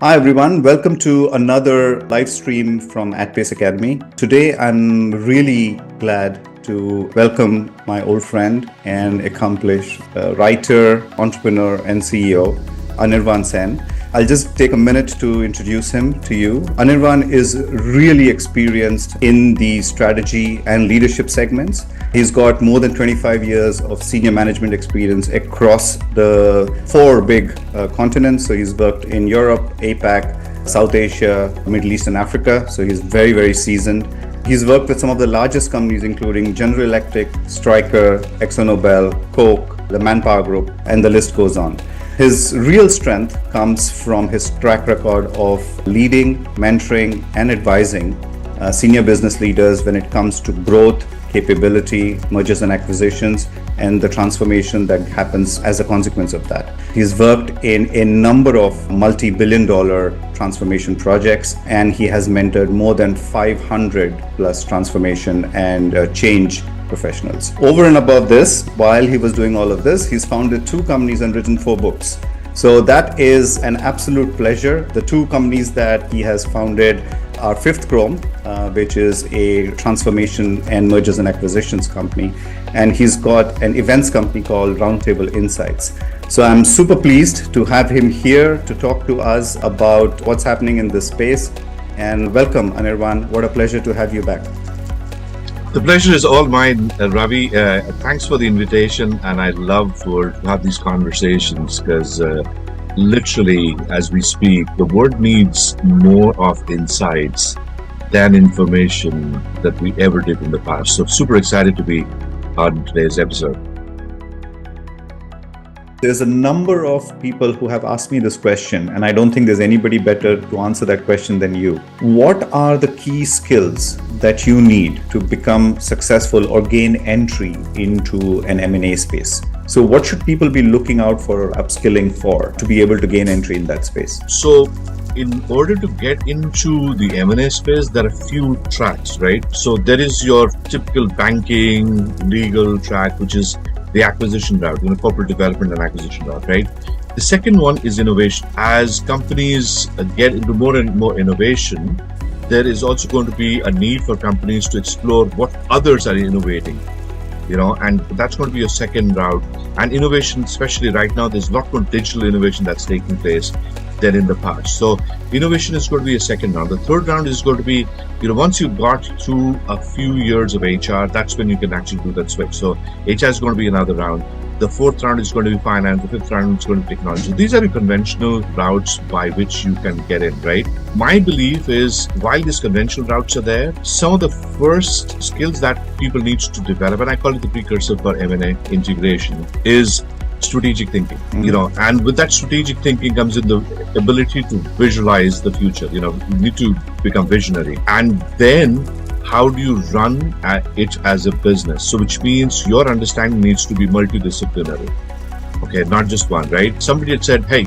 Hi everyone, welcome to another live stream from AtPace Academy. Today I'm really glad to welcome my old friend and accomplished writer, entrepreneur and CEO, Anirvan Sen. I'll just take a minute to introduce him to you. Anirvan is really experienced in the strategy and leadership segments. He's got more than 25 years of senior management experience across the four big continents. So he's worked in Europe, APAC, South Asia, Middle East and Africa. So he's very, very seasoned. He's worked with some of the largest companies including General Electric, Stryker, AkzoNobel, Coke, the ManpowerGroup, and the list goes on. His real strength comes from his track record of leading, mentoring, and advising senior business leaders when it comes to growth, capability, mergers and acquisitions, and the transformation that happens as a consequence of that. He's worked in a number of multi-billion-dollar transformation projects, and he has mentored more than 500 plus transformation and change professionals. Over and above this, while he was doing all of this, he's founded 2 companies and written 4 books. So that is an absolute pleasure. The 2 companies that he has founded are Fifth Chrome, which is a transformation and mergers and acquisitions company, and he's got an events company called Roundtable Insights. So I'm super pleased to have him here to talk to us about what's happening in this space. And welcome, Anirvan. What a pleasure to have you back. The pleasure is all mine, Ravi. Thanks for the invitation, and I love to have these conversations because literally, as we speak, the world needs more of insights than information that we ever did in the past. So super excited to be on today's episode. There's a number of people who have asked me this question, and I don't think there's anybody better to answer that question than you. What are the key skills that you need to become successful or gain entry into an M&A space? So what should people be looking out for or upskilling for to be able to gain entry in that space? So in order to get into the M&A space, there are a few tracks, right? So there is your typical banking, legal track, which is the acquisition route, corporate development and acquisition route, right? The second one is innovation. As companies get into more and more innovation, there is also going to be a need for companies to explore what others are innovating, and that's going to be your second route. And innovation, especially right now, there's a lot more digital innovation that's taking place than in the past. So innovation is going to be a second round. The third round is going to be, once you've got through a few years of HR, that's when you can actually do that switch. So HR is going to be another round. The fourth round is going to be finance. The fifth round is going to be technology. These are the conventional routes by which you can get in, right? My belief is while these conventional routes are there, some of the first skills that people need to develop, and I call it the precursor for M&A integration, is strategic thinking. And with that strategic thinking comes in the ability to visualize the future. You need to become visionary. And then how do you run it as a business? So which means your understanding needs to be multidisciplinary. Okay, not just one, right? Somebody had said, hey,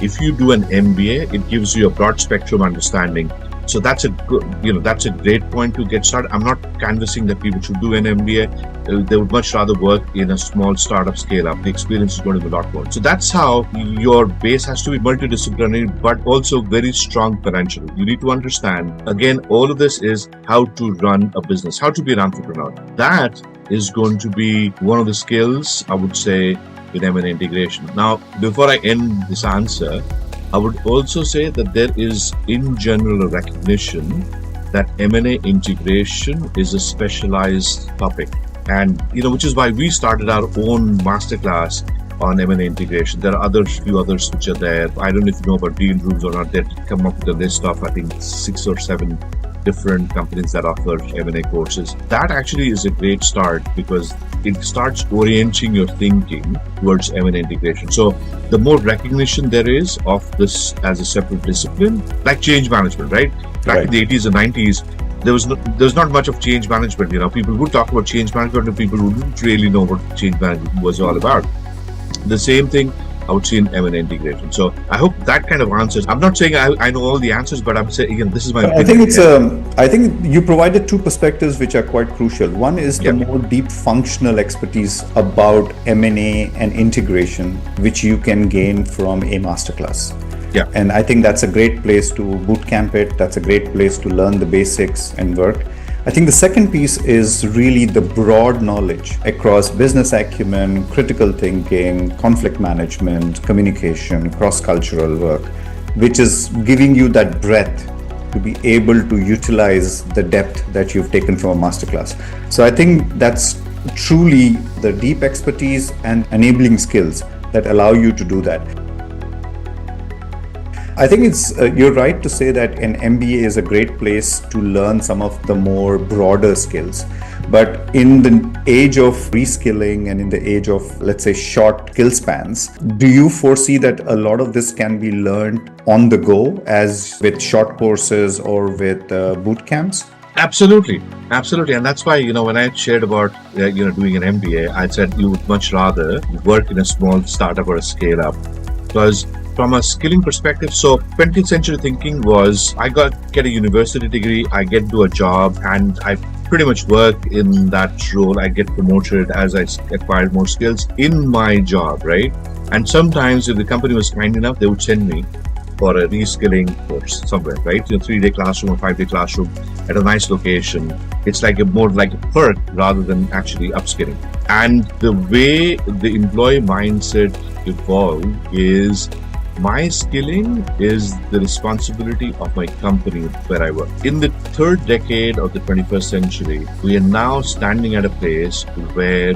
if you do an MBA, it gives you a broad spectrum understanding. So that's a good, that's a great point to get started. I'm not canvassing that people should do an MBA. They would much rather work in a small startup scale up. The experience is going to be a lot more. So that's how your base has to be multidisciplinary, but also very strong financially. You need to understand, again, all of this is how to run a business, how to be an entrepreneur. That is going to be one of the skills, I would say, in M&A integration. Now, before I end this answer, I would also say that there is, in general, a recognition that M&A integration is a specialized topic. And, which is why we started our own masterclass on M&A integration. There are few others which are there. I don't know if you know about deal rooms or not. They've come up with a list of, I think, 6 or 7 different companies that offer M&A courses. That actually is a great start because it starts orienting your thinking towards M&A integration. So the more recognition there is of this as a separate discipline, like change management, right? Back in the 80s and 90s, there was not much of change management. People would talk about change management and people who didn't really know what change management was all about. The same thing I would see in M&A integration. So I hope that kind of answers. I'm not saying I know all the answers, but I'm saying, again, this is my opinion. I think you provided 2 perspectives which are quite crucial. One is the more deep functional expertise about M&A and integration, which you can gain from a masterclass. Yeah. And I think that's a great place to boot camp it. That's a great place to learn the basics and work. I think the second piece is really the broad knowledge across business acumen, critical thinking, conflict management, communication, cross-cultural work, which is giving you that breadth to be able to utilize the depth that you've taken from a masterclass. So I think that's truly the deep expertise and enabling skills that allow you to do that. I think you're right to say that an MBA is a great place to learn some of the more broader skills. But in the age of reskilling and in the age of, let's say, short skill spans, do you foresee that a lot of this can be learned on the go, as with short courses or with boot camps? Absolutely. And that's why, when I shared about, doing an MBA, I said you would much rather work in a small startup or a scale up. Because from a skilling perspective, so 20th century thinking was, I get a university degree, I get to a job, and I pretty much work in that role. I get promoted as I acquire more skills in my job, right? And sometimes if the company was kind enough, they would send me for a reskilling course somewhere, right? 3-day classroom or 5-day classroom at a nice location. It's more like a perk rather than actually upskilling. And the way the employee mindset evolved is, my skilling is the responsibility of my company where I work. In the third decade of the 21st century, we are now standing at a place where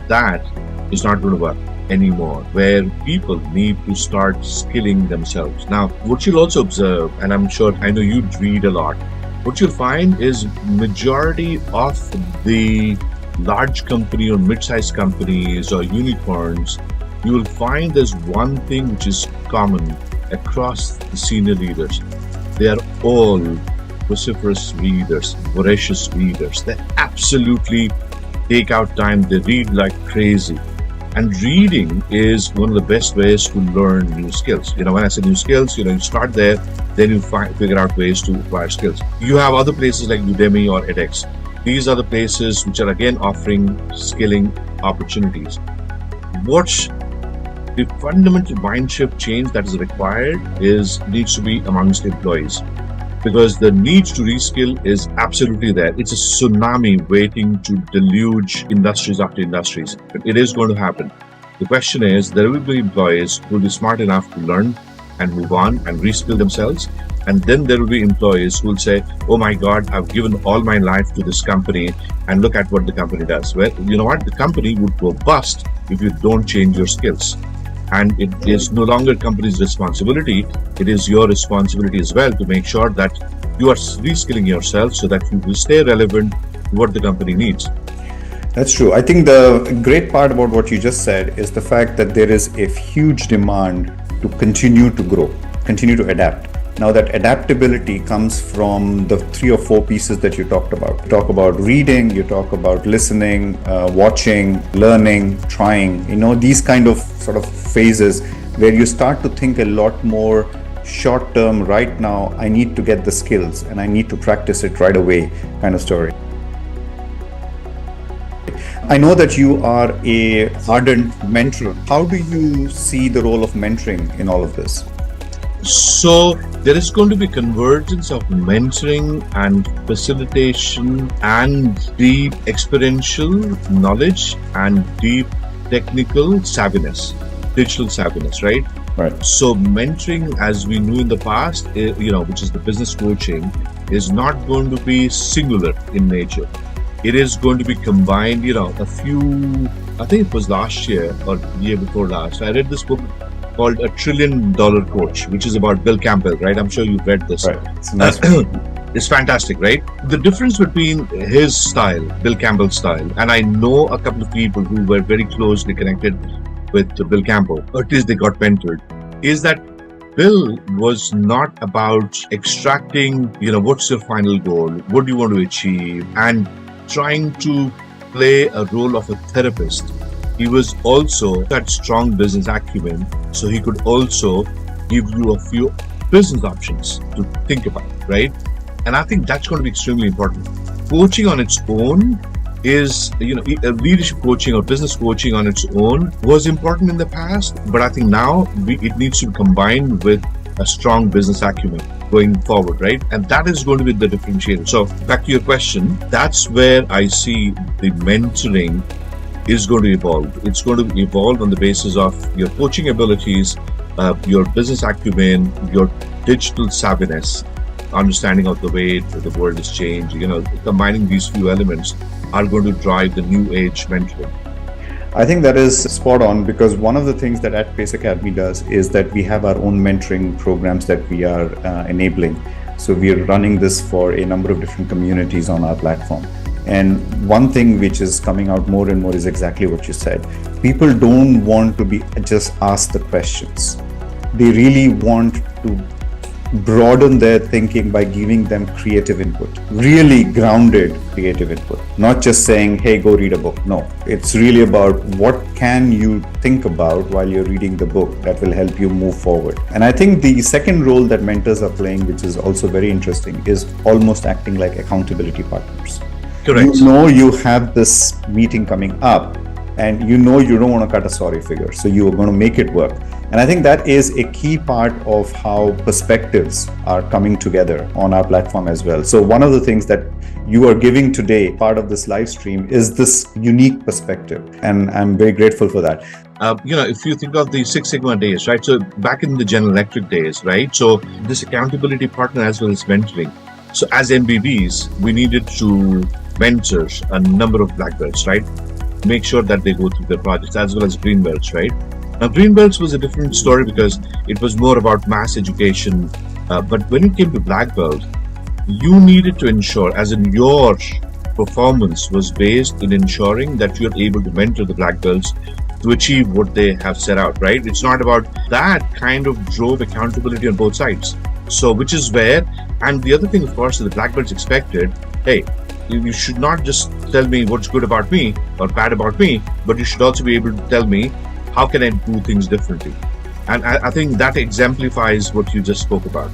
that is not going to work anymore, where people need to start skilling themselves. Now, what you'll also observe, and I know you read a lot, what you'll find is majority of the large company or mid-sized companies or unicorns, you will find there's one thing which is common across the senior leaders. They are all vociferous readers, voracious readers. They absolutely take out time. They read like crazy. And reading is one of the best ways to learn new skills. When I say new skills, you start there, then you figure out ways to acquire skills. You have other places like Udemy or edX. These are the places which are again offering skilling opportunities. What's the fundamental mind shift change that is required needs to be amongst employees, because the need to reskill is absolutely there. It's a tsunami waiting to deluge industries after industries. It is going to happen. The question is, there will be employees who will be smart enough to learn and move on and reskill themselves. And then there will be employees who will say, oh my God, I've given all my life to this company and look at what the company does. Well, you know what? The company would go bust if you don't change your skills. And it is no longer company's responsibility. It is your responsibility as well to make sure that you are reskilling yourself so that you will stay relevant to what the company needs. That's true. I think the great part about what you just said is the fact that there is a huge demand to continue to grow, continue to adapt. Now that adaptability comes from the 3 or 4 pieces that you talked about. You talk about reading, you talk about listening, watching, learning, trying, these kind of sort of phases where you start to think a lot more short term. Right now, I need to get the skills and I need to practice it right away kind of story. I know that you are a ardent mentor. How do you see the role of mentoring in all of this? So there is going to be convergence of mentoring and facilitation and deep experiential knowledge and deep technical savviness, digital savviness, right? Right. So mentoring, as we knew in the past, which is the business coaching, is not going to be singular in nature. It is going to be combined, I think it was last year or the year before last, I read this book called $1 Trillion Coach, which is about Bill Campbell, right? I'm sure you've read this. Right. It's a nice book. It's fantastic, right? The difference between his style, Bill Campbell's style, and I know a couple of people who were very closely connected with Bill Campbell, or at least they got mentored, is that Bill was not about extracting, what's your final goal? What do you want to achieve? And trying to play a role of a therapist. He was also that strong business acumen, so he could also give you a few business options to think about, right? And I think that's going to be extremely important. Coaching on its own is, leadership coaching or business coaching on its own was important in the past, but I think now it needs to be combined with a strong business acumen going forward, right? And that is going to be the differentiator. So back to your question, that's where I see the mentoring is going to evolve. It's going to evolve on the basis of your coaching abilities, your business acumen, your digital savviness, understanding of the way the world is changed. Combining these few elements are going to drive the new age mentoring. I think that is spot on, because one of the things that at Pace Academy does is that we have our own mentoring programs that we are enabling. So we are running this for a number of different communities on our platform. And one thing which is coming out more and more is exactly what you said. People don't want to be just asked the questions. They really want to broaden their thinking by giving them creative input, really grounded creative input, not just saying, hey, go read a book. No, it's really about what can you think about while you're reading the book that will help you move forward. And I think the second role that mentors are playing, which is also very interesting, is almost acting like accountability partners. Correct. You have this meeting coming up, and you don't want to cut a sorry figure, so you are going to make it work. And I think that is a key part of how perspectives are coming together on our platform as well. So one of the things that you are giving today, part of this live stream, is this unique perspective, and I'm very grateful for that. If you think of the Six Sigma days, right? So back in the General Electric days, right? So this accountability partner as well as mentoring. So as MBBs, we needed to mentor a number of black belts, right? Make sure that they go through their projects, as well as green belts, right? Now, green belts was a different story because it was more about mass education. But when it came to black belt, you needed to ensure, as in your performance was based in ensuring that you're able to mentor the black belts to achieve what they have set out, right? It's not about that kind of drove accountability on both sides. So, which is where, and the other thing, of course, that the black belts expected, hey, you should not just tell me what's good about me or bad about me, but you should also be able to tell me how can I do things differently. And I think that exemplifies what you just spoke about.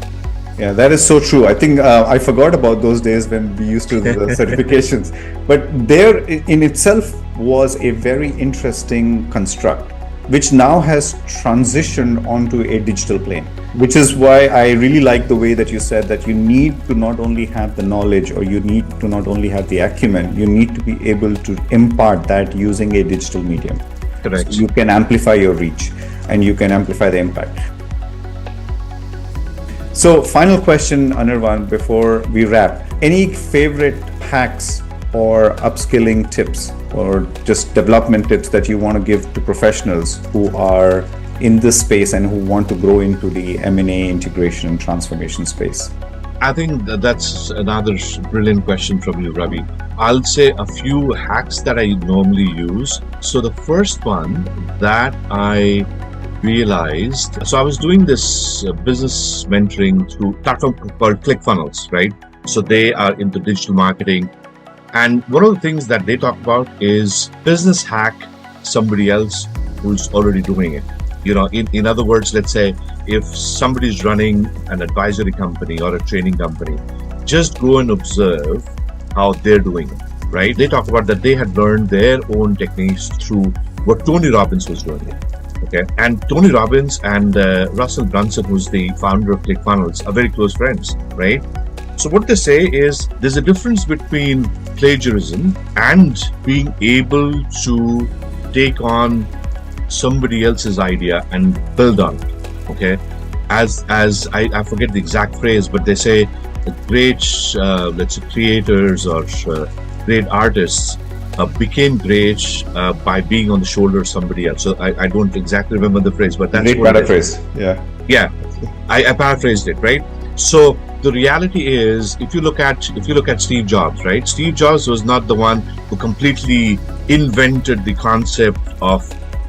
Yeah, that is so true. I think I forgot about those days when we used to do the certifications. But there in itself was a very interesting construct, which now has transitioned onto a digital plane, which is why I really like the way that you said that you need to not only have the knowledge, or you need to not only have the acumen, you need to be able to impart that using a digital medium. Correct. So you can amplify your reach and you can amplify the impact. So final question, Anirvan, before we wrap. Any favorite hacks or upskilling tips or just development tips that you want to give to professionals who are in this space and who want to grow into the M&A integration and transformation space? I think that's another brilliant question from you, Ravi. I'll say a few hacks that I normally use. So the first one that I realized, so I was doing this business mentoring through a platform called ClickFunnels, right? So they are into digital marketing. And one of the things that they talk about is business hack somebody else who's already doing it. In other words, let's say if somebody's running an advisory company or a training company, just go and observe how they're doing it, right? They talk about that they had learned their own techniques through what Tony Robbins was doing. Okay, and Tony Robbins and Russell Brunson, who's the founder of ClickFunnels, are very close friends, right? So what they say is there's a difference between plagiarism and being able to take on somebody else's idea and build on it. Okay, as I forget the exact phrase, but they say great let's say creators or great artists became great by being on the shoulder of somebody else. So I don't exactly remember the phrase, but that's great paraphrase. Yeah, I paraphrased it, right? So the reality is, if you look at Steve Jobs, right? Steve Jobs was not the one who completely invented the concept of